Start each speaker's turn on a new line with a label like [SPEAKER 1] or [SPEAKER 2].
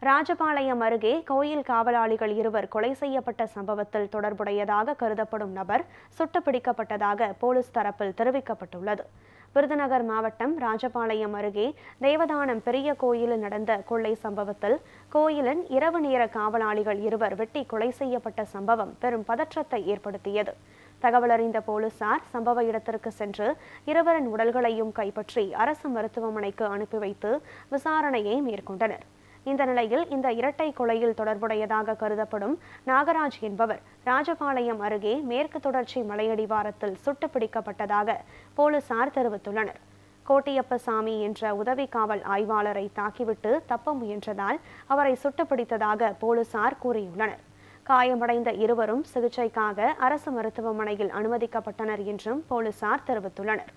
[SPEAKER 1] ராஜபாளையம் அருகே கோயில் காவலாளிகள் இருவர் கொலை செய்யப்பட்ட சம்பவத்தில் தொடர்புடையதாக கருதப்படும் நபர் சுட்டுப்பிடிக்கப்பட்டதாக போலீஸ் தரப்பில் தெரிவிக்கப்பட்டுள்ளது. விருதுநகர் மாவட்டம் ராஜபாளையம் அருகே தேவதானம் பெரிய கோயிலில் நடந்த கொள்ளை சம்பவத்தில் கோயிலின் இரவு நேர காவலாளிகள் இருவர் வெட்டி கொலை செய்யப்பட்ட சம்பவம் பெரும் பதற்றத்தை ஏற்படுத்தியது. தகவலறிந்த போலீசார் சம்பவ இடத்திற்கு சென்று இருவரின் உடல்களையும் கைப்பற்றி அரசு மருத்துவமனைக்கு அனுப்பி வைத்து விசாரணையை மேற்கொண்டனர். இந்த நிலையில் இந்த இரட்டை கொலையில் தொடர்புடையதாக கருதப்படும் நாகராஜ் என்பவர் ராஜபாளையம் அருகே மேற்கு தொடர்ச்சி மலையடிவாரத்தில் சுட்டுப்பிடிக்கப்பட்டதாக போலீசார் தெரிவித்துள்ளனர். கோட்டியப்பசாமி என்ற உதவி காவல் ஆய்வாளரை தாக்கிவிட்டு தப்ப முயன்றதால் அவரை சுட்டுப்பிடித்ததாக போலீசார் கூறியுள்ளனர். காயமடைந்த இருவரும் சிகிச்சைக்காக அரசு மருத்துவமனையில் அனுமதிக்கப்பட்டனர் என்றும் போலீசார் தெரிவித்துள்ளனர்.